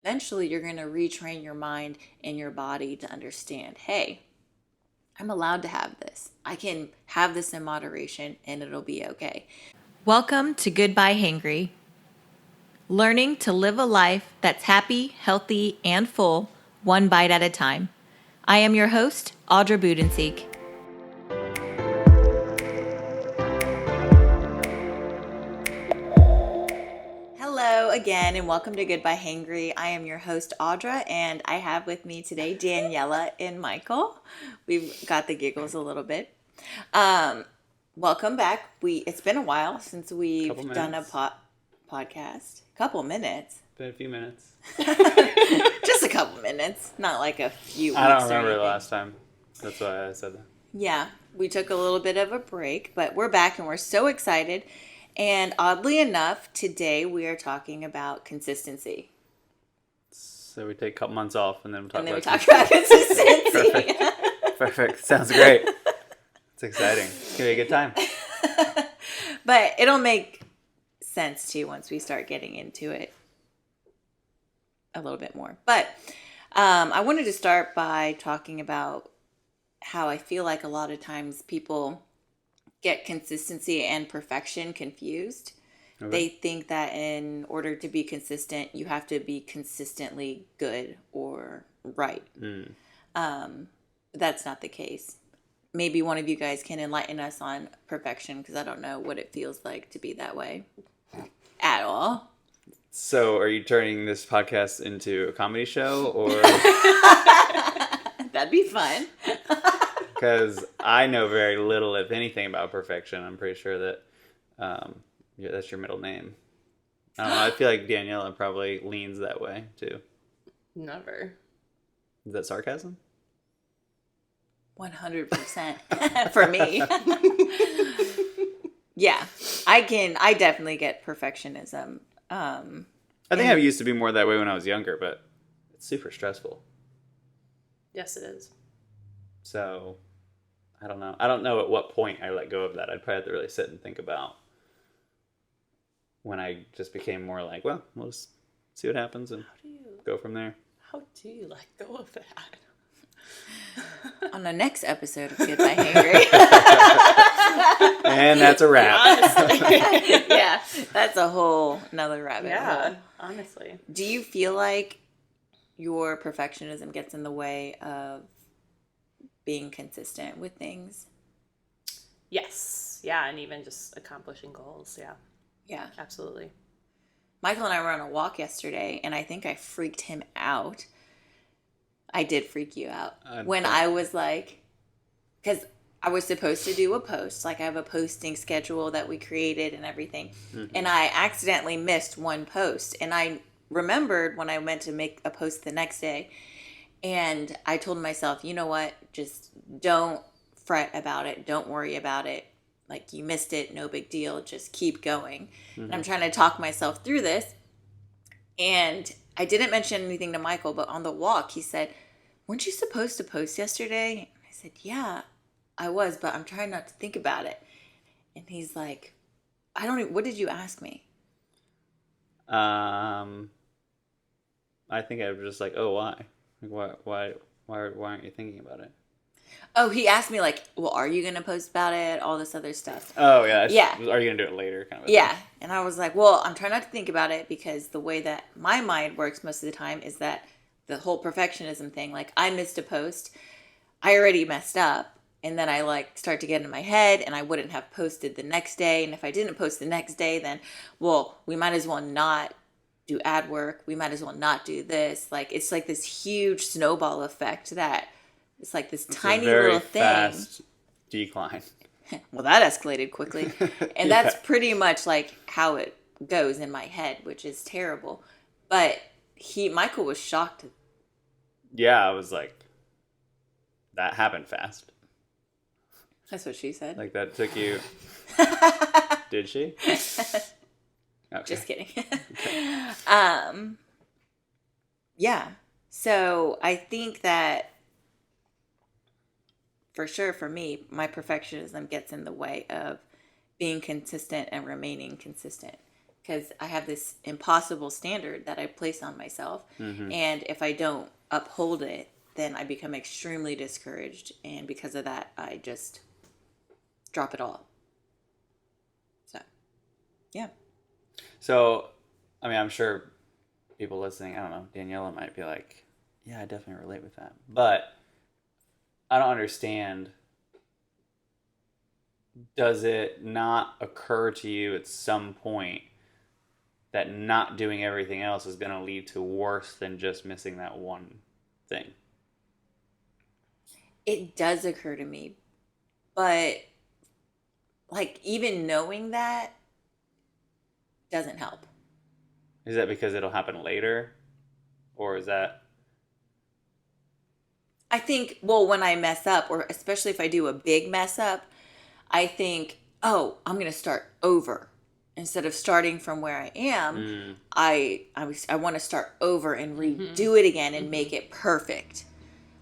eventually you're going to retrain your mind and your body to understand, hey, I'm allowed to have this. I can have this in moderation and it'll be okay. Welcome to Goodbye Hangry. Learning to live a life that's happy, healthy, and full, one bite at a time. I am your host, Audra Budenseek. Hello again, and welcome to Goodbye Hangry. I am your host, Audra, and I have with me today Daniela and Michael. We've got the giggles a little bit. Welcome back. It's been a while since we've done a podcast. Couple minutes. Been a few minutes. Just a couple minutes, not like a few weeks. I don't remember the last time. That's why I said that. Yeah, we took a little bit of a break, but we're back and we're so excited. And oddly enough, today we are talking about consistency. So we take a couple months off and then we talk about consistency. Perfect. Sounds great. It's exciting. It's going to be a good time. But it'll make sense too once we start getting into it a little bit more. But I wanted to start by talking about how I feel like a lot of times people get consistency and perfection confused. Okay. They think that in order to be consistent, you have to be consistently good or right. That's not the case. Maybe one of you guys can enlighten us on perfection, because I don't know what it feels like to be that way at all. So are you turning this podcast into a comedy show, or? That'd be fun. Because I know very little, if anything, about perfection. I'm pretty sure that that's your middle name. I don't know. I feel like Daniela probably leans that way, too. Never. Is that sarcasm? 100% for me. Yeah, I definitely get perfectionism. I think I used to be more that way when I was younger, but it's super stressful. Yes, it is. So, I don't know. I don't know at what point I let go of that. I'd probably have to really sit and think about when I just became more like, well, we'll just see what happens and go from there. How do you let go of that? On the next episode of Goodbye Hangry. And that's a wrap. Yeah, that's a whole another rabbit hole. Honestly. Do you feel like your perfectionism gets in the way of being consistent with things? Yes. Yeah, and even just accomplishing goals. Yeah. Yeah. Absolutely. Michael and I were on a walk yesterday, and I think I freaked him out. I did freak you out. When I was like, because I was supposed to do a post, like I have a posting schedule that we created and everything. Mm-hmm. And I accidentally missed one post. And I remembered when I went to make a post the next day. And I told myself, you know what? Just don't fret about it. Don't worry about it. Like, you missed it. No big deal. Just keep going. Mm-hmm. And I'm trying to talk myself through this. And I didn't mention anything to Michael, but on the walk, he said, weren't you supposed to post yesterday? And I said, yeah, I was, but I'm trying not to think about it. And he's like, what did you ask me? I think I was just like, oh, why? Like, why aren't you thinking about it? Oh, he asked me like, well, are you going to post about it? All this other stuff. Oh, yeah. Yeah. Are you going to do it later? Kind of. Yeah. And I was like, well, I'm trying not to think about it, because the way that my mind works most of the time is that the whole perfectionism thing, like I missed a post, I already messed up. And then I like start to get in my head and I wouldn't have posted the next day. And if I didn't post the next day, then, well, we might as well not do ad work. We might as well not do this. Like, it's like this huge snowball effect that it's like this tiny little thing. Fast decline. Well, that escalated quickly. And that's pretty much like how it goes in my head, which is terrible. But Michael was shocked. Yeah, I was like, that happened fast. That's what she said. Like, that took you... Did she? Okay. Just kidding. Okay. Yeah. So I think that for sure for me, my perfectionism gets in the way of being consistent and remaining consistent. because I have this impossible standard that I place on myself. And if I don't uphold it, then I become extremely discouraged. And because of that, I just drop it all. So, yeah. So, I mean, I'm sure people listening, I don't know, Daniela might be like, yeah, I definitely relate with that. But I don't understand. Does it not occur to you at some point that not doing everything else is going to lead to worse than just missing that one thing? It does occur to me, but like even knowing that doesn't help. Is that because it'll happen later? Or is that... I think, well, when I mess up, or especially if I do a big mess up, I think, oh, I'm going to start over. Instead of starting from where I am, I want to start over and redo it again and make it perfect.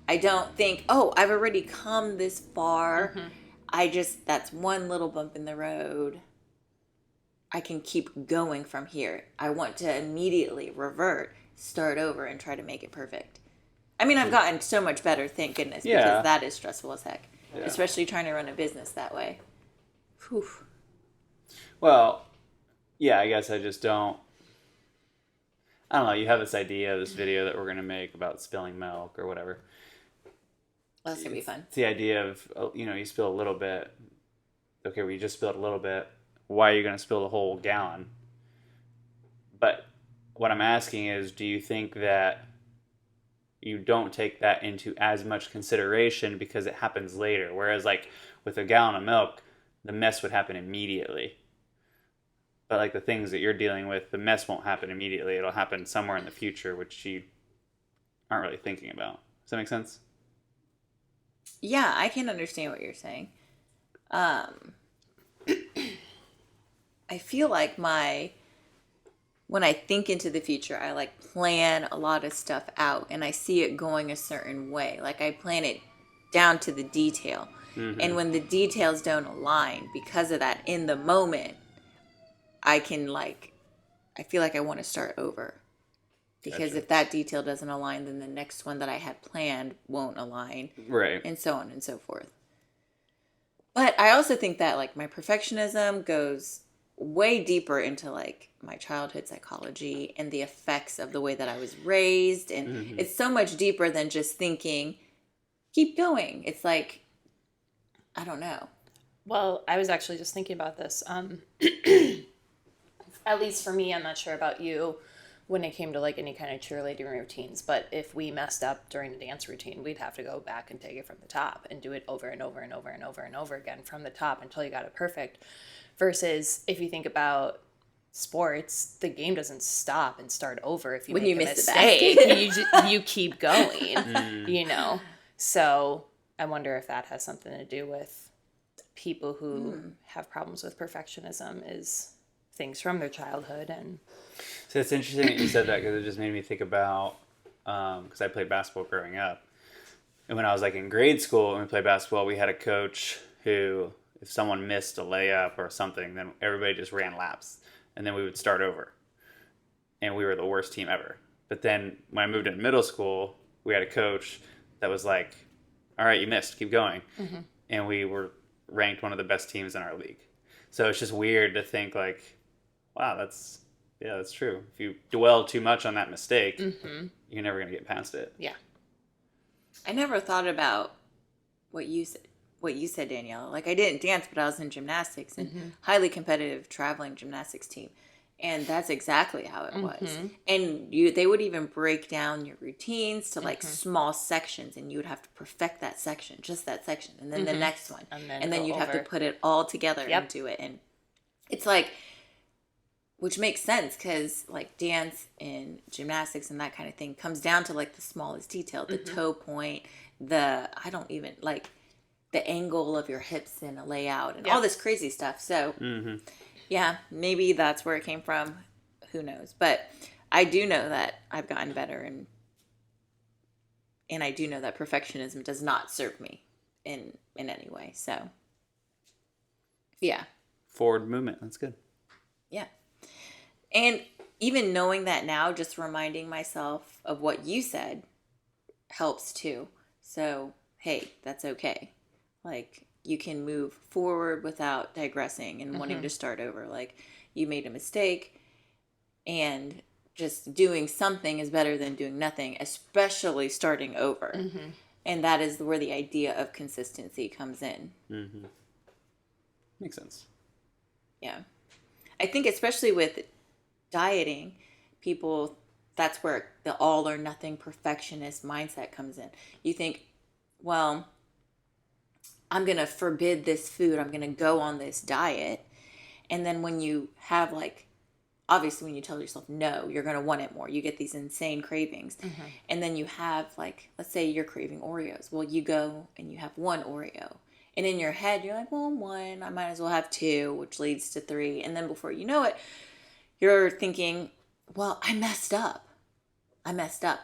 I don't think, oh, I've already come this far. That's one little bump in the road. I can keep going from here. I want to immediately revert, start over, and try to make it perfect. I mean, I've gotten so much better, thank goodness, because that is stressful as heck. Yeah. Especially trying to run a business that way. Whew. Well, yeah, I guess I just don't... I don't know, you have this idea, this video that we're going to make about spilling milk or whatever. Well, that's going to be fun. It's the idea of, you spill a little bit. Okay, well, you just spilled a little bit. Why are you going to spill the whole gallon? But what I'm asking is, do you think that you don't take that into as much consideration because it happens later? Whereas, like, with a gallon of milk, the mess would happen immediately. But, like, the things that you're dealing with, the mess won't happen immediately. It'll happen somewhere in the future, which you aren't really thinking about. Does that make sense? Yeah, I can understand what you're saying. I feel like when I think into the future, I like plan a lot of stuff out and I see it going a certain way. Like I plan it down to the detail. And when the details don't align because of that, in the moment, I feel like I want to start over. Because if that detail doesn't align, then the next one that I had planned won't align. Right. And so on and so forth. But I also think that like my perfectionism goes way deeper into like my childhood psychology and the effects of the way that I was raised. And it's so much deeper than just thinking, keep going. It's like, I don't know. Well, I was actually just thinking about this. At least for me, I'm not sure about you when it came to like any kind of cheerleading routines, but if we messed up during the dance routine, we'd have to go back and take it from the top and do it over and over and over and over and over again from the top until you got it perfect. Versus if you think about sports, the game doesn't stop and start over if you make a mistake. You keep going, So I wonder if that has something to do with people who have problems with perfectionism, is things from their childhood. And so it's interesting that you said that, because it just made me think about, because I played basketball growing up. And when I was like in grade school and we played basketball, we had a coach who, if someone missed a layup or something, then everybody just ran laps. And then we would start over. And we were the worst team ever. But then when I moved into middle school, we had a coach that was like, all right, you missed, keep going. And we were ranked one of the best teams in our league. So it's just weird to think like, wow, that's true. If you dwell too much on that mistake, you're never going to get past it. Yeah. I never thought about what you said, Danielle. Like I didn't dance, but I was in gymnastics and highly competitive traveling gymnastics team. And that's exactly how it was. And they would even break down your routines to like small sections, and you would have to perfect that section, just that section, and then the next one. And then you'd have to put it all together and do it. And it's like, which makes sense because like dance and gymnastics and that kind of thing comes down to like the smallest detail, the toe point, the angle of your hips in a layout and all this crazy stuff. So yeah, maybe that's where it came from. Who knows? But I do know that I've gotten better, and I do know that perfectionism does not serve me in any way. So yeah. Forward movement. That's good. Yeah. And even knowing that now, just reminding myself of what you said helps too. So, hey, that's okay. Like, you can move forward without digressing and wanting to start over. Like, you made a mistake, and just doing something is better than doing nothing, especially starting over. And that is where the idea of consistency comes in. Makes sense. Yeah. I think especially with dieting, people, that's where the all or nothing perfectionist mindset comes in. You think, well, I'm going to forbid this food. I'm going to go on this diet. And then when you have like, obviously when you tell yourself no, you're going to want it more. You get these insane cravings. And then you have like, let's say you're craving Oreos. Well, you go and you have one Oreo. And in your head, you're like, well, one, I might as well have two, which leads to three. And then before you know it, you're thinking, well, I messed up.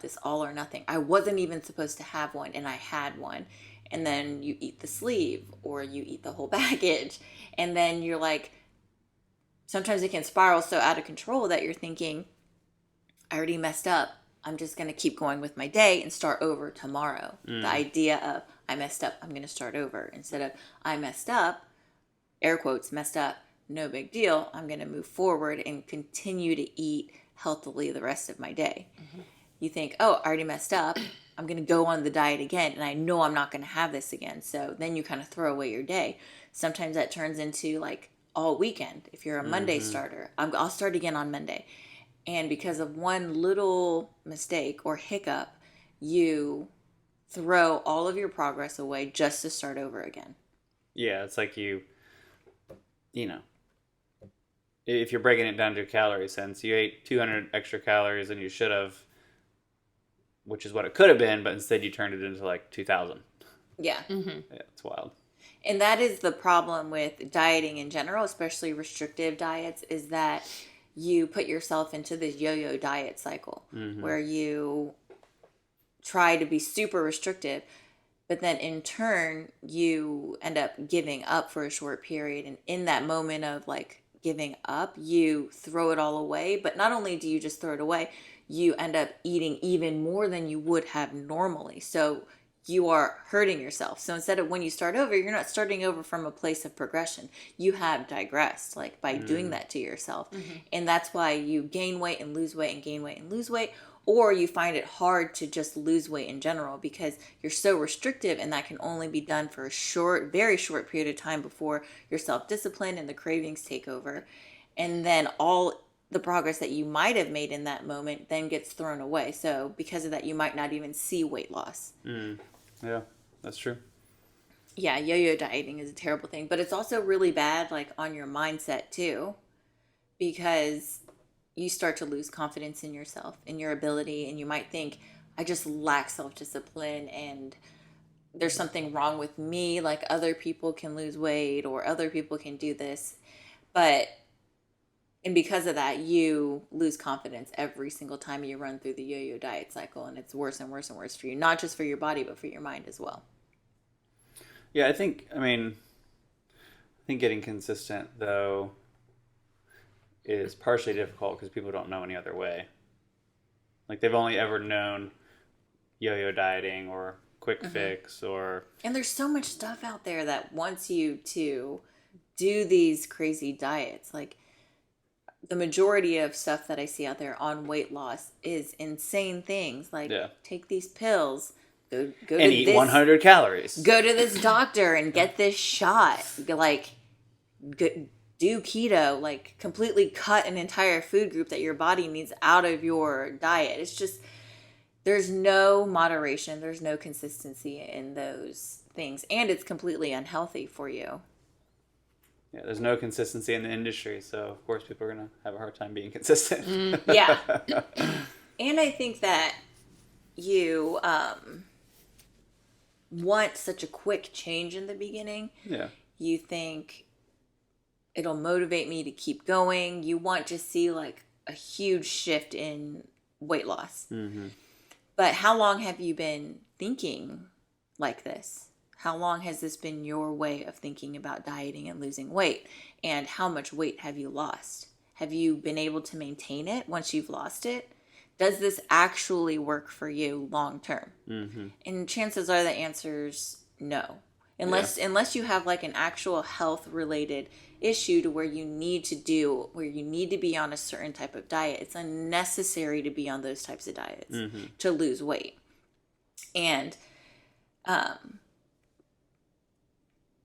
This all or nothing. I wasn't even supposed to have one, and I had one. And then you eat the sleeve, or you eat the whole package. And then you're like, sometimes it can spiral so out of control that you're thinking, I already messed up. I'm just going to keep going with my day and start over tomorrow. The idea of, I messed up, I'm going to start over. Instead of, I messed up, air quotes, messed up, no big deal. I'm going to move forward and continue to eat healthily the rest of my day. You think, oh, I already messed up. I'm going to go on the diet again, and I know I'm not going to have this again. So then you kind of throw away your day. Sometimes that turns into like all weekend. If you're a Monday starter, I'll start again on Monday. And because of one little mistake or hiccup, you throw all of your progress away just to start over again. Yeah, it's like you know, if you're breaking it down to calorie sense, you ate 200 extra calories than you should have, which is what it could have been, but instead you turned it into like 2,000. Yeah. Yeah, it's wild. And that is the problem with dieting in general, especially restrictive diets, is that you put yourself into this yo-yo diet cycle where you try to be super restrictive, but then in turn you end up giving up for a short period. And in that moment of like giving up, you throw it all away. But not only do you just throw it away, you end up eating even more than you would have normally. So you are hurting yourself. So instead of when you start over, you're not starting over from a place of progression. You have digressed, like by doing that to yourself. And that's why you gain weight and lose weight and gain weight and lose weight. Or you find it hard to just lose weight in general because you're so restrictive, and that can only be done for a short, very short period of time before your self-discipline and the cravings take over. And then all the progress that you might have made in that moment then gets thrown away. So because of that, you might not even see weight loss. Yeah, that's true. Yeah, yo-yo dieting is a terrible thing, but it's also really bad like on your mindset too, because you start to lose confidence in yourself, in your ability, and you might think, I just lack self-discipline and there's something wrong with me, like other people can lose weight or other people can do this. And because of that, you lose confidence every single time you run through the yo-yo diet cycle, and it's worse and worse and worse for you, not just for your body, but for your mind as well. Yeah, I think getting consistent, though, is partially difficult because people don't know any other way. Like, they've only ever known yo-yo dieting or quick fix or... And there's so much stuff out there that wants you to do these crazy diets. Like, the majority of stuff that I see out there on weight loss is insane things. Like, take these pills, go and to eat this, 100 calories. Go to this doctor and get this shot. Like, do keto. Like, completely cut an entire food group that your body needs out of your diet. It's just, there's no moderation. There's no consistency in those things. And it's completely unhealthy for you. Yeah, there's no consistency in the industry, so of course people are going to have a hard time being consistent. Yeah. And I think that you want such a quick change in the beginning. Yeah. You think it'll motivate me to keep going. You want to see like a huge shift in weight loss. But how long have you been thinking like this? How long has this been your way of thinking about dieting and losing weight? And how much weight have you lost? Have you been able to maintain it once you've lost it? Does this actually work for you long term? Mm-hmm. And chances are the answer's no. Unless you have like an actual health related issue to where you need to be on a certain type of diet. It's unnecessary to be on those types of diets to lose weight. And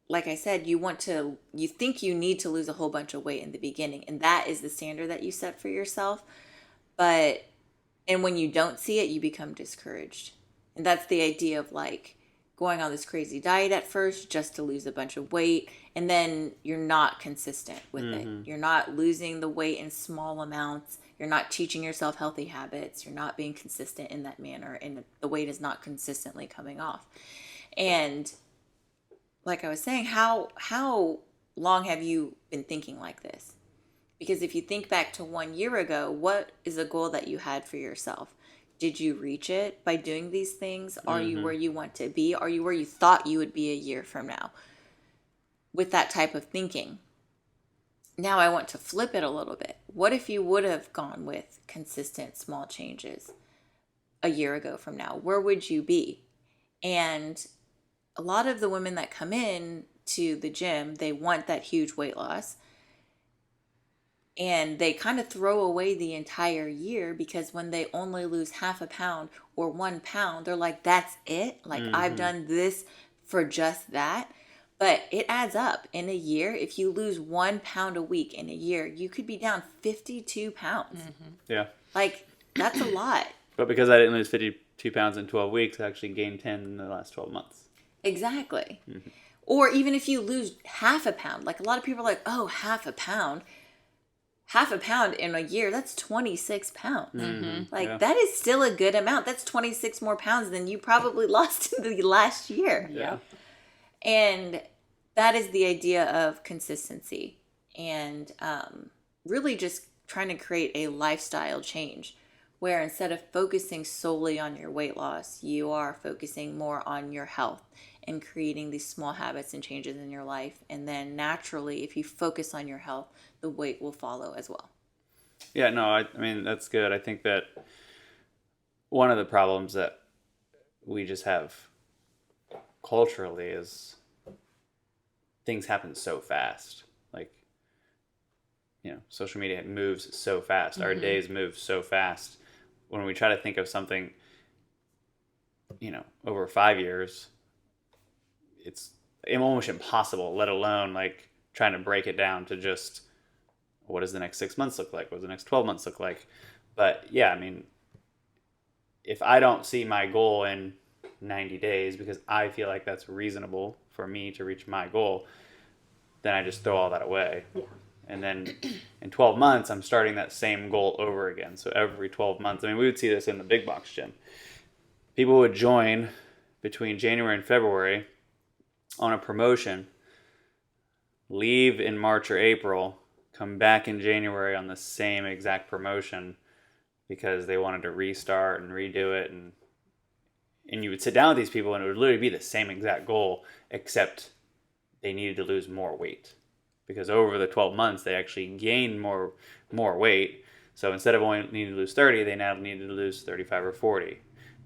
like I said, you think you need to lose a whole bunch of weight in the beginning, and that is the standard that you set for yourself. And when you don't see it, you become discouraged. And that's the idea of like going on this crazy diet at first just to lose a bunch of weight, and then you're not consistent with it. You're not losing the weight in small amounts. You're not teaching yourself healthy habits. You're not being consistent in that manner, and the weight is not consistently coming off. And like I was saying, how long have you been thinking like this? Because if you think back to 1 year ago, what is a goal that you had for yourself? Did you reach it by doing these things? Are you where you want to be? Are you where you thought you would be a year from now? With that type of thinking. Now I want to flip it a little bit. What if you would have gone with consistent small changes a year ago from now? Where would you be? And a lot of the women that come in to the gym, they want that huge weight loss. And they kind of throw away the entire year, because when they only lose half a pound or 1 pound, they're like, that's it? Like, I've done this for just that? But it adds up. In a year, if you lose 1 pound a week in a year, you could be down 52 pounds. Yeah. Like, that's a lot. But because I didn't lose 52 pounds in 12 weeks, I actually gained 10 in the last 12 months. Exactly. Or even if you lose half a pound, like a lot of people are like, oh, half a pound in a year, that's 26 pounds. That is still a good amount. That's 26 more pounds than you probably lost in the last year. Yeah. And that is the idea of consistency, and really just trying to create a lifestyle change where instead of focusing solely on your weight loss, you are focusing more on your health and creating these small habits and changes in your life. And then naturally, if you focus on your health, the weight will follow as well. Yeah, no, I mean, that's good. I think that one of the problems that we just have culturally is things happen so fast. Like, social media moves so fast. Our days move so fast. When we try to think of something, over 5 years, it's almost impossible, let alone like trying to break it down to just what does the next 6 months look like? What does the next 12 months look like? But yeah, I mean, if I don't see my goal in 90 days because I feel like that's reasonable for me to reach my goal, then I just throw all that away. Yeah. And then in 12 months, I'm starting that same goal over again. So every 12 months, I mean, we would see this in the big box gym. People would join between January and February on a promotion, leave in March or April, come back in January on the same exact promotion because they wanted to restart and redo it. And you would sit down with these people and it would literally be the same exact goal, except they needed to lose more weight. Because over the 12 months, they actually gained more weight. So instead of only needing to lose 30, they now needed to lose 35 or 40.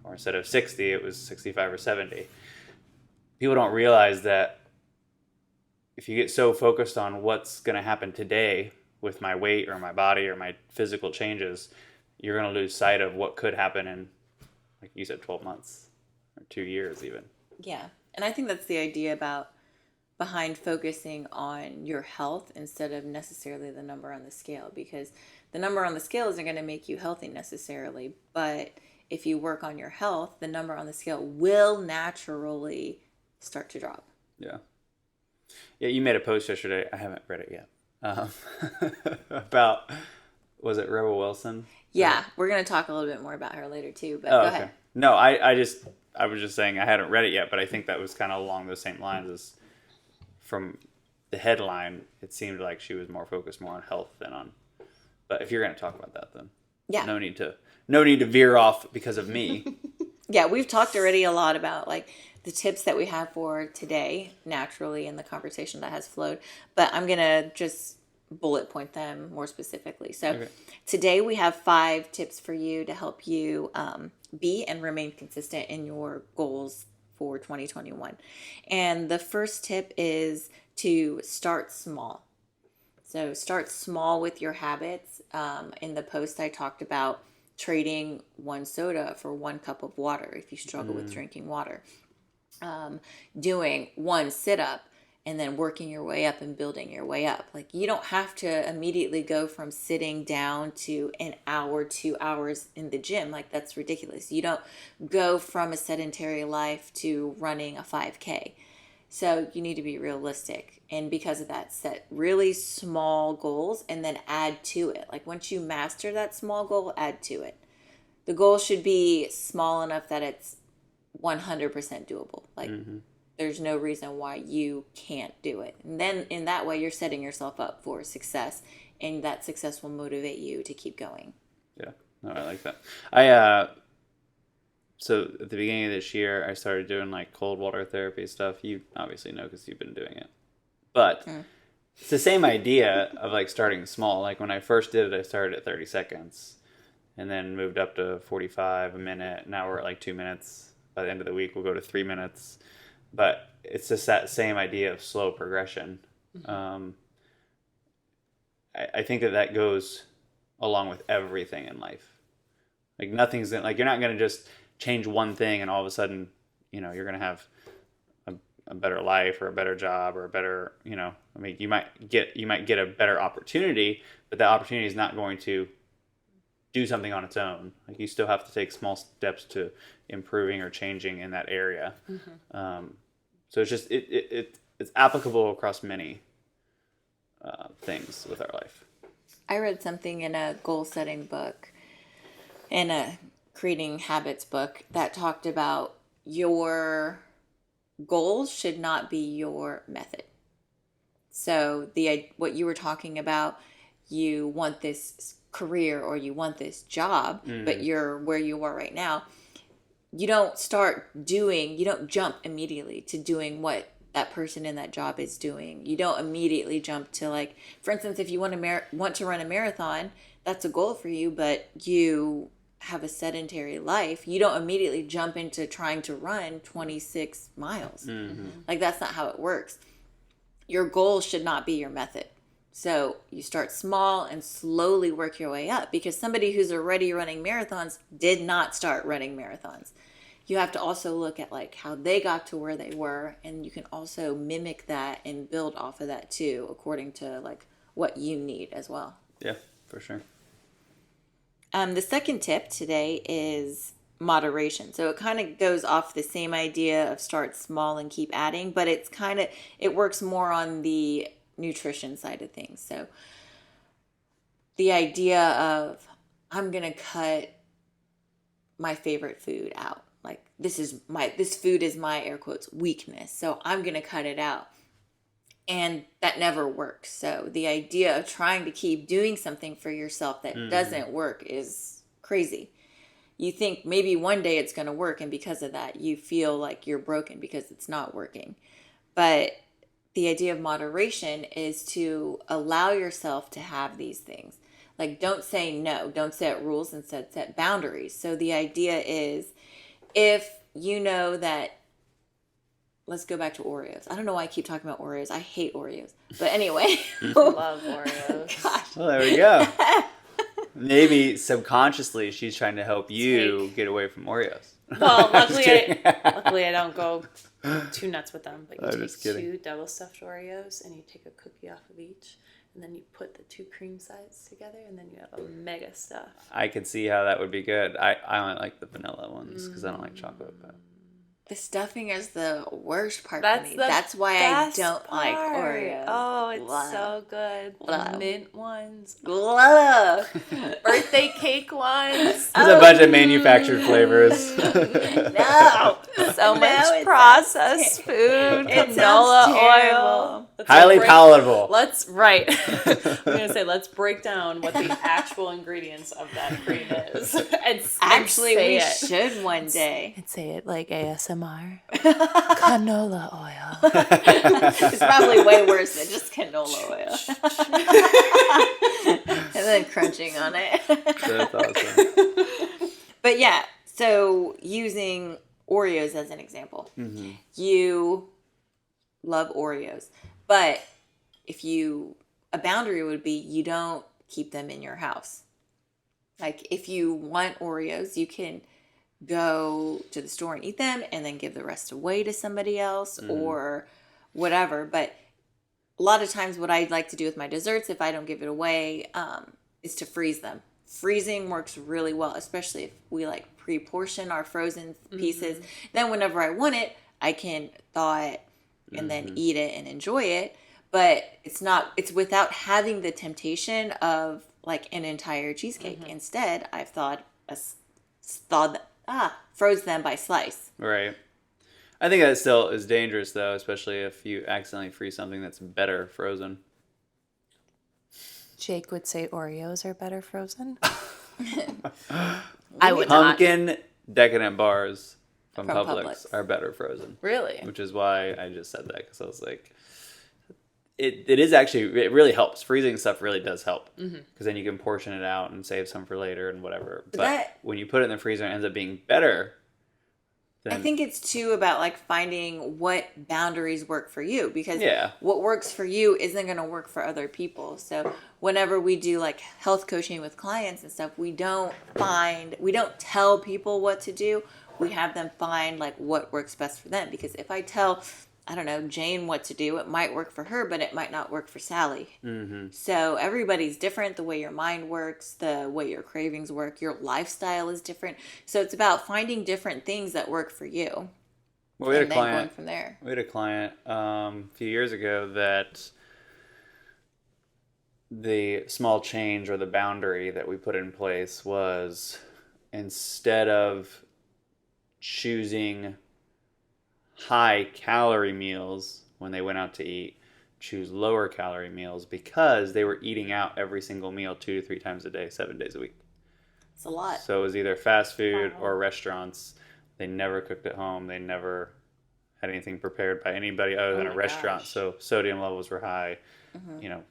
Or instead of 60, it was 65 or 70. People don't realize that if you get so focused on what's going to happen today with my weight or my body or my physical changes, you're going to lose sight of what could happen in, like you said, 12 months or 2 years even. Yeah. And I think that's the idea behind focusing on your health instead of necessarily the number on the scale, because the number on the scale isn't going to make you healthy necessarily. But if you work on your health, the number on the scale will naturally start to drop. Yeah. Yeah, you made a post yesterday. I haven't read it yet. About, was it Rebel Wilson? Yeah, we're going to talk a little bit more about her later too, but go ahead. No, I was just saying I hadn't read it yet, but I think that was kind of along those same lines as from the headline. It seemed like she was more focused more on health than on, but if you're going to talk about that, then yeah, no need to veer off because of me. Yeah, we've talked already a lot about like the tips that we have for today naturally in the conversation that has flowed, but I'm going to just bullet point them more specifically. So today we have 5 tips for you to help you be and remain consistent in your goals for 2021. And the first tip is to start small. So start small with your habits. In the post, I talked about trading 1 soda for 1 cup of water if you struggle with drinking water. Doing 1 sit-up and then working your way up and building your way up. Like, you don't have to immediately go from sitting down to an hour, 2 hours in the gym. Like, that's ridiculous. You don't go from a sedentary life to running a 5K. So you need to be realistic. And because of that, set really small goals and then add to it. Like, once you master that small goal, add to it. The goal should be small enough that it's 100% doable. Like, there's no reason why you can't do it. And then in that way, you're setting yourself up for success, and that success will motivate you to keep going. Yeah, no, I like that. So at the beginning of this year, I started doing like cold water therapy stuff. You obviously know because you've been doing it. But it's the same idea of like starting small. Like when I first did it, I started at 30 seconds and then moved up to 45, a minute. Now we're at like 2 minutes. By the end of the week, we'll go to 3 minutes. But it's just that same idea of slow progression. I think that goes along with everything in life. Like nothing's like, you're not going to just change one thing and all of a sudden, you're going to have a better life or a better job or a better, I mean, you might get a better opportunity, but that opportunity is not going to do something on its own. Like, you still have to take small steps to improving or changing in that area. So it's just it's applicable across many things with our life. I read something in a goal setting book, in a creating habits book, that talked about your goals should not be your method. So what you were talking about, you want this career or you want this job, but you're where you are right now. You don't jump immediately to doing what that person in that job is doing. You don't immediately jump to, like, for instance, if you want to run a marathon, that's a goal for you, but you have a sedentary life. You don't immediately jump into trying to run 26 miles. Like, that's not how it works. Your goal should not be your method. So you start small and slowly work your way up, because somebody who's already running marathons did not start running marathons. You have to also look at like how they got to where they were, and you can also mimic that and build off of that too, according to like what you need as well. Yeah, for sure. The second tip today is moderation. So it kind of goes off the same idea of start small and keep adding, but it works more on the nutrition side of things. So the idea of, I'm going to cut my favorite food out. Like, this food is my, air quotes, weakness. So I'm going to cut it out. And that never works. So the idea of trying to keep doing something for yourself that doesn't work is crazy. You think maybe one day it's going to work, and because of that, you feel like you're broken because it's not working. But the idea of moderation is to allow yourself to have these things. Like, don't say no. Don't set rules, instead set boundaries. So the idea is, if you know that, let's go back to Oreos. I don't know why I keep talking about Oreos. I hate Oreos. But anyway. Love Oreos. Gosh. Well, there we go. Maybe subconsciously she's trying to help you get away from Oreos. Well, luckily I don't go too nuts with them. But you take 2 double stuffed Oreos and you take a cookie off of each, and then you put the 2 cream sides together, and then you have a mega stuff. I can see how that would be good. I only like the vanilla ones because I don't like chocolate. But The stuffing is the worst part for me. That's why I don't like Oreos. Oh, it's so good. The mint ones. Love. Birthday cake ones. There's a bunch of manufactured flavors. No. So much processed food. It Canola oil. Highly palatable. Let's I'm gonna say let's break down what the actual ingredients of that cream is. Actually, we should one day. And say it like ASMR. Canola oil. It's probably way worse than just canola oil. And then crunching on it. That's awesome. But yeah, so using Oreos as an example. Mm-hmm. You love Oreos. But a boundary would be you don't keep them in your house. Like if you want Oreos, you can go to the store and eat them and then give the rest away to somebody else or whatever. But a lot of times what I like to do with my desserts, if I don't give it away, is to freeze them. Freezing works really well, especially if we like pre-portion our frozen pieces. Then whenever I want it, I can thaw it and then eat it and enjoy it. But it's without having the temptation of like an entire cheesecake. Instead, I've froze them by slice. Right. I think that still is dangerous though, especially if you accidentally freeze something that's better frozen. Jake would say Oreos are better frozen. I would Pumpkin decadent bars from Publix Publix are better frozen. Really? Which is why I just said that, because I was like, it is actually, it really helps. Freezing stuff really does help, because then you can portion it out and save some for later and whatever. But when you put it in the freezer, it ends up being better. I think it's too about like finding what boundaries work for you, because what works for you isn't going to work for other people. So whenever we do like health coaching with clients and stuff, we don't tell people what to do. We have them find like what works best for them, because if I tell, I don't know, Jane what to do, it might work for her, but it might not work for Sally. So everybody's different. The way your mind works, the way your cravings work, your lifestyle is different. So it's about finding different things that work for you. Well, we had a client, going from there. We had a client a few years ago that the small change or the boundary that we put in place was, instead of choosing high calorie meals when they went out to eat, choose lower calorie meals, because they were eating out every single meal 2 to 3 times a day, 7 days a week. It's a lot. So it was either fast food or restaurants. They never cooked at home. They never had anything prepared by anybody other than a restaurant. So sodium levels were high,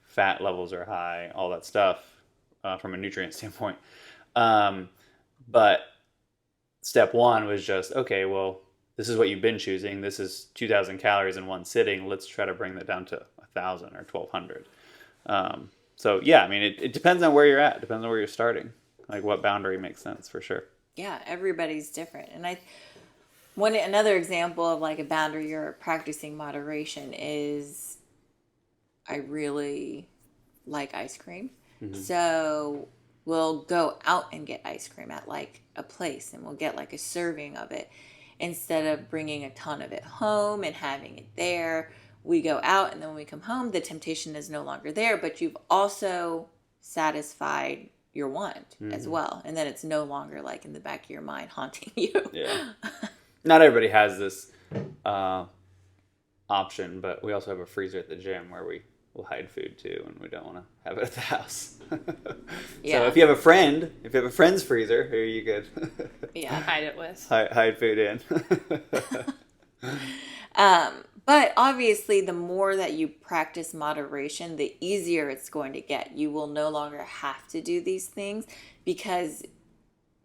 fat levels are high, all that stuff from a nutrient standpoint. But step one was just, okay, well, this is what you've been choosing. This is 2,000 calories in one sitting. Let's try to bring that down to 1,000 or 1,200. So yeah, I mean, it depends on where you're at. It depends on where you're starting. Like what boundary makes sense for sure. Yeah, everybody's different. And another example of like a boundary or practicing moderation is, I really like ice cream. So we'll go out and get ice cream at like a place, and we'll get like a serving of it. Instead of bringing a ton of it home and having it there, we go out, and then when we come home, the temptation is no longer there, but you've also satisfied your want as well. And then it's no longer like in the back of your mind haunting you. Yeah. Not everybody has this option, but we also have a freezer at the gym where we will hide food too, and we don't want to have it at the house. So if you have a friend's freezer, here you could hide it with. Hide food in. But obviously, the more that you practice moderation, the easier it's going to get. You will no longer have to do these things, because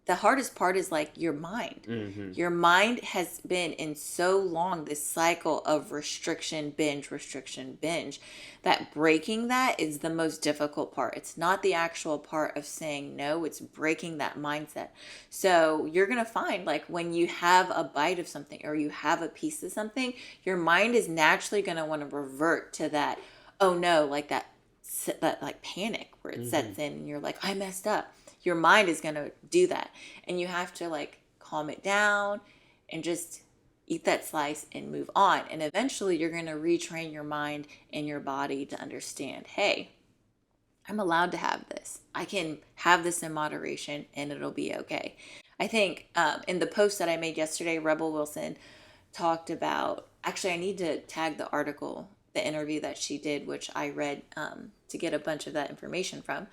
the hardest part is like your mind. Your mind has been in so long this cycle of restriction, binge, that breaking that is the most difficult part. It's not the actual part of saying no, it's breaking that mindset. So you're going to find like when you have a bite of something or you have a piece of something, your mind is naturally going to want to revert to that, oh no, like that like panic where it sets in and you're like, I messed up. Your mind is going to do that. And you have to like calm it down and just eat that slice and move on. And eventually you're going to retrain your mind and your body to understand, hey, I'm allowed to have this. I can have this in moderation and it'll be okay. I think in the post that I made yesterday, Rebel Wilson talked about, actually I need to tag the article the interview that she did, which I read to get a bunch of that information from.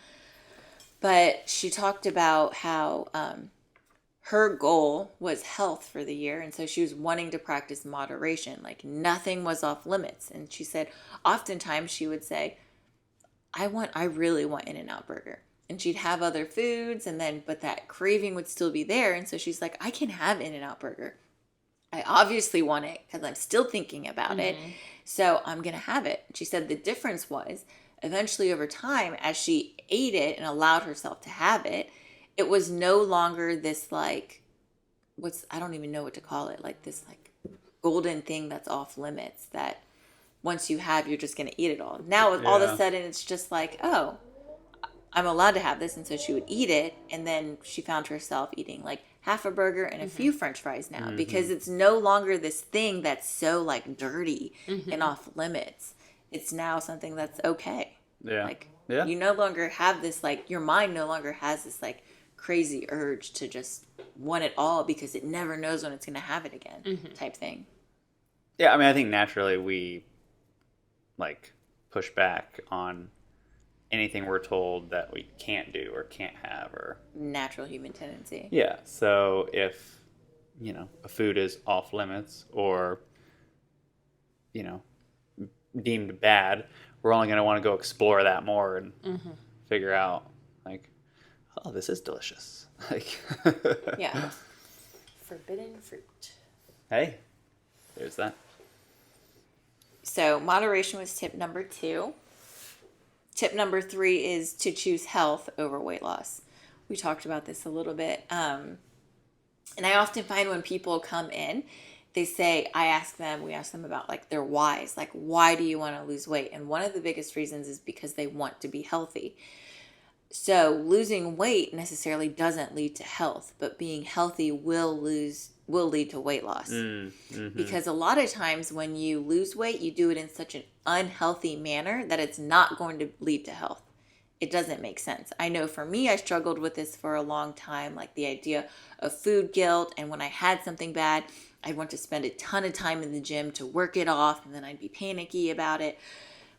But she talked about how her goal was health for the year. And so she was wanting to practice moderation, like nothing was off limits. And she said, oftentimes she would say, I really want In-N-Out Burger. And she'd have other foods but that craving would still be there. And so she's like, I can have In-N-Out Burger. I obviously want it because I'm still thinking about it. So I'm going to have it. She said the difference was eventually over time, as she ate it and allowed herself to have it, it was no longer this like, I don't even know what to call it, like this like golden thing that's off limits that once you have, you're just going to eat it all. Now all of a sudden it's just like, oh, I'm allowed to have this. And so she would eat it. And then she found herself eating like half a burger and a few French fries now because it's no longer this thing that's so like dirty and off limits. It's now something that's okay. Yeah. Like you no longer have this, like your mind no longer has this like crazy urge to just want it all because it never knows when it's going to have it again type thing. Yeah. I mean, I think naturally we like push back on anything we're told that we can't do or can't have, or natural human tendency. Yeah. So if, a food is off limits or, deemed bad, we're only going to want to go explore that more and figure out like, oh, this is delicious. Like, yeah. Forbidden fruit. Hey, there's that. So moderation was tip number 2. Tip number 3 is to choose health over weight loss. We talked about this a little bit. And I often find when people come in, we ask them about like their whys, like why do you want to lose weight? And one of the biggest reasons is because they want to be healthy. So losing weight necessarily doesn't lead to health, but being healthy will lead to weight loss. Because a lot of times when you lose weight, you do it in such an unhealthy manner that it's not going to lead to health. It doesn't make sense. I know for me, I struggled with this for a long time, like the idea of food guilt. And when I had something bad, I'd want to spend a ton of time in the gym to work it off, and then I'd be panicky about it.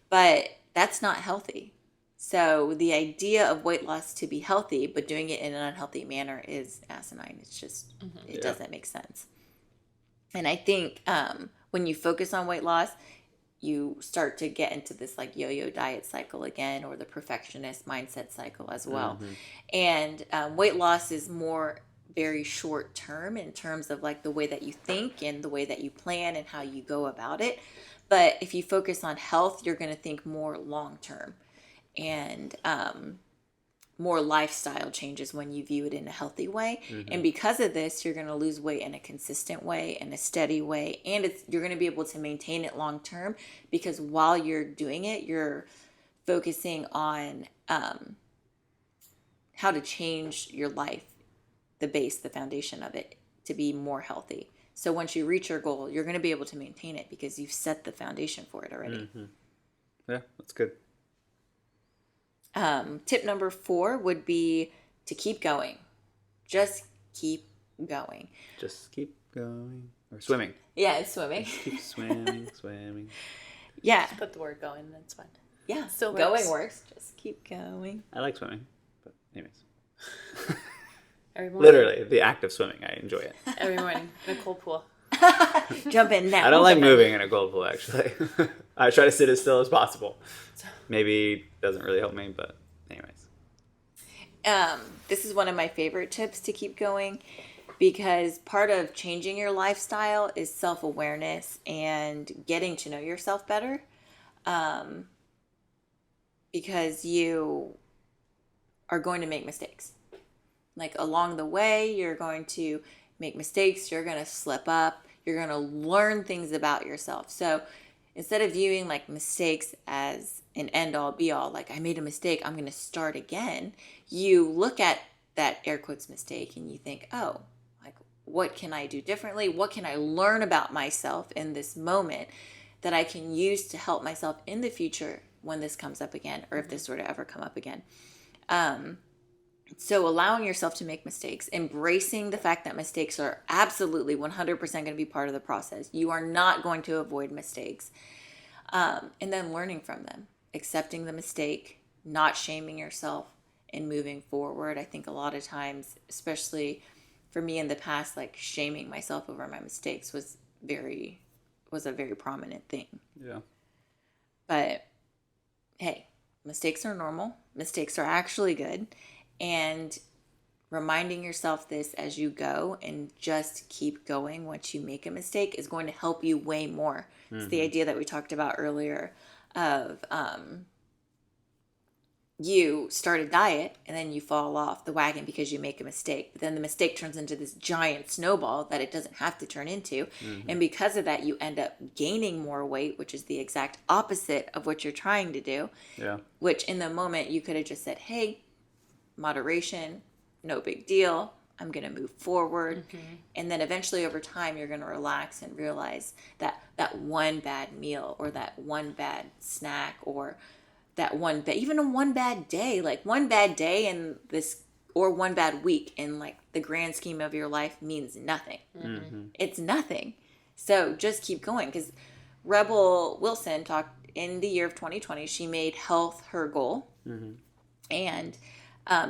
But that's not healthy. So the idea of weight loss to be healthy, but doing it in an unhealthy manner is asinine. It's just, it doesn't make sense. And I think when you focus on weight loss, you start to get into this like yo-yo diet cycle again, or the perfectionist mindset cycle as well. And weight loss is more very short term in terms of like the way that you think and the way that you plan and how you go about it. But if you focus on health, you're going to think more long term and more lifestyle changes when you view it in a healthy way. And because of this, you're going to lose weight in a consistent way, in a steady way, and you're going to be able to maintain it long term, because while you're doing it, you're focusing on how to change your life, the foundation of it, to be more healthy. So once you reach your goal, you're going to be able to maintain it because you've set the foundation for it already. Yeah, that's good. Tip number 4 would be to keep going. Just keep going. Just keep going. Or swimming. Yeah, it's swimming. Just keep swimming. Yeah. Just put the word going, that's fine. Yeah, Still going works. Just keep going. I like swimming, but anyways. Every morning. Literally, the act of swimming, I enjoy it. Every morning in a cold pool. Jump in now. I don't like moving in a cold pool, actually. I try to sit as still as possible. Maybe doesn't really help me, but anyways. This is one of my favorite tips to keep going, because part of changing your lifestyle is self-awareness and getting to know yourself better. Because you are going to make mistakes. Like along the way, you're going to make mistakes. You're going to slip up. You're going to learn things about yourself. So instead of viewing like mistakes as an end all be all, like I made a mistake, I'm going to start again, you look at that air quotes mistake and you think, oh, like what can I do differently? What can I learn about myself in this moment that I can use to help myself in the future when this comes up again, or if this were to ever come up again. So allowing yourself to make mistakes, embracing the fact that mistakes are absolutely 100% going to be part of the process. You are not going to avoid mistakes. And then learning from them, accepting the mistake, not shaming yourself, and moving forward. I think a lot of times, especially for me in the past, like shaming myself over my mistakes was a very prominent thing. Yeah. But hey, mistakes are normal. Mistakes are actually good. And reminding yourself this as you go and just keep going once you make a mistake is going to help you way more. It's the idea that we talked about earlier of you start a diet and then you fall off the wagon because you make a mistake. But then the mistake turns into this giant snowball that it doesn't have to turn into. And because of that, you end up gaining more weight, which is the exact opposite of what you're trying to do. Yeah. Which in the moment you could have just said, hey, moderation, no big deal. I'm going to move forward. And then eventually over time, you're going to relax and realize that that one bad meal or that one bad snack or that even a one bad day, like one bad day in this or one bad week in like the grand scheme of your life means nothing. It's nothing. So just keep going, because Rebel Wilson talked in the year of 2020, she made health her goal. And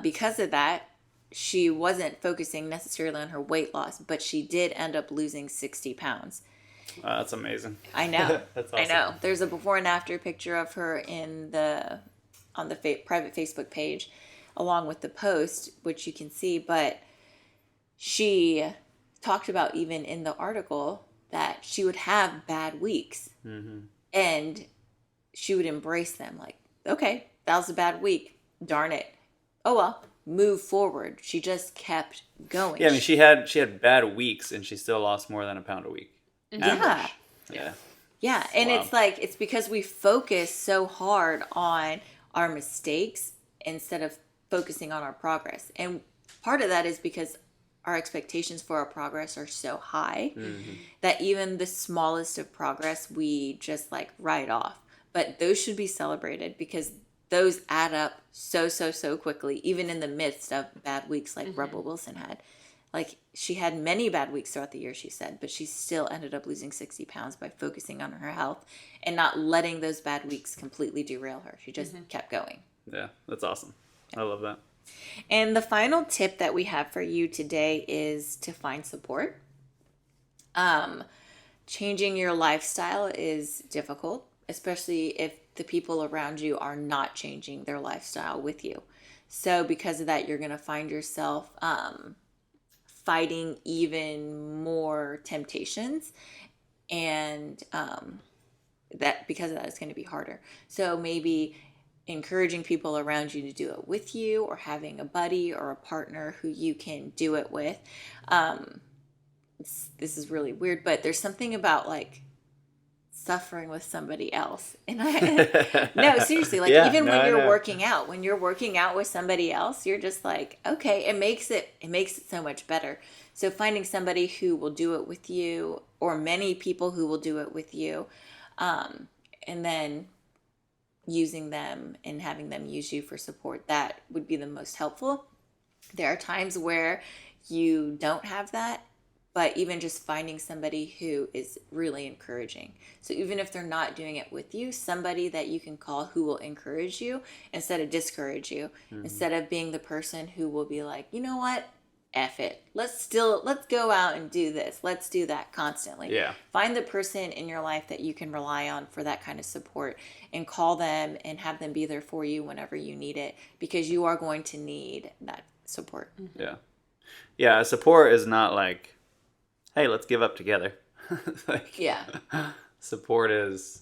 because of that, she wasn't focusing necessarily on her weight loss, but she did end up losing 60 pounds. That's amazing. I know. That's awesome. I know. There's a before and after picture of her on the private Facebook page, along with the post, which you can see. But she talked about even in the article that she would have bad weeks, and she would embrace them. Like, okay, that was a bad week. Darn it. Oh well. Move forward. She just kept going. Yeah, I mean, she had bad weeks, and she still lost more than a pound a week. Yeah. Yeah, and Wow. it's like, it's because we focus so hard on our mistakes instead of focusing on our progress. And part of that is because our expectations for our progress are so high that even the smallest of progress we just like write off. But those should be celebrated, because those add up so quickly, even in the midst of bad weeks like Rebel Wilson had. Like, she had many bad weeks throughout the year, she said, but she still ended up losing 60 pounds by focusing on her health and not letting those bad weeks completely derail her. She just kept going. Yeah, that's awesome. I love that. And the final tip that we have for you today is to find support. Changing your lifestyle is difficult, especially if the people around you are not changing their lifestyle with you. So because of that, you're going to find yourself fighting even more temptations, and that because of that, it's going to be harder. So maybe encouraging people around you to do it with you, or having a buddy or a partner who you can do it with. This is really weird, but there's something about like suffering with somebody else. And no, seriously, like even when you're working out with somebody else, you're just like, okay, it makes it so much better. So finding somebody who will do it with you, or many people who will do it with you, and then using them and having them use you for support, that would be the most helpful. There are times where you don't have that, but even just finding somebody who is really encouraging. So even if they're not doing it with you, somebody that you can call who will encourage you instead of discourage you, instead of being the person who will be like, you know what? F it. Let's go out and do this. Let's do that constantly. Yeah. Find the person in your life that you can rely on for that kind of support, and call them and have them be there for you whenever you need it, because you are going to need that support. Yeah. Yeah. Support is not like, hey, let's give up together. Like, Yeah. Support is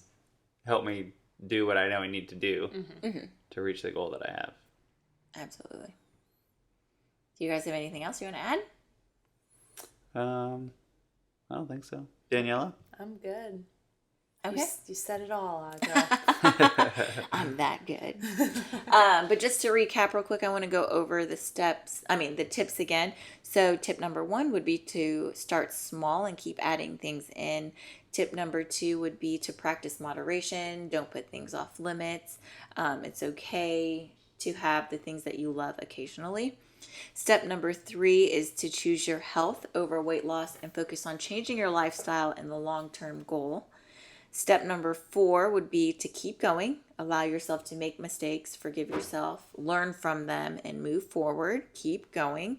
help me do what I know I need to do to reach the goal that I have. Absolutely. Do you guys have anything else you want to add? I don't think so. Daniela? I'm good. Okay. You said it all, Audra. I'm that good. But just to recap real quick, I want to go over the tips again. So tip number 1 would be to start small and keep adding things in. Tip number 2 would be to practice moderation. Don't put things off limits. It's okay to have the things that you love occasionally. Step number 3 is to choose your health over weight loss and focus on changing your lifestyle and the long-term goal. Step number 4 would be to keep going. Allow yourself to make mistakes, forgive yourself, learn from them, and move forward. Keep going.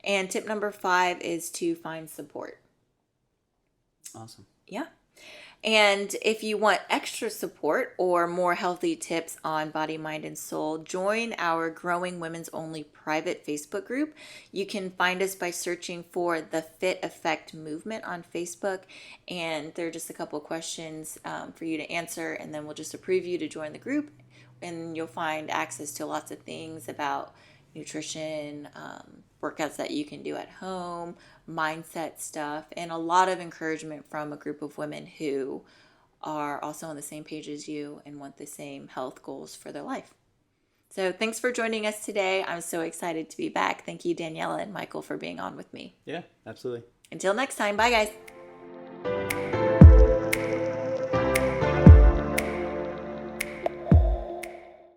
And tip number 5 is to find support. Awesome. Yeah. And if you want extra support or more healthy tips on body, mind, and soul, join our Growing Women's Only private Facebook group. You can find us by searching for the Fit Effect Movement on Facebook. And there are just a couple of questions for you to answer, and then we'll just approve you to join the group. And you'll find access to lots of things about nutrition, workouts that you can do at home, mindset stuff, and a lot of encouragement from a group of women who are also on the same page as you and want the same health goals for their life. So thanks for joining us today. I'm so excited to be back. Thank you, Daniela and Michael, for being on with me. Yeah, absolutely. Until next time. Bye, guys.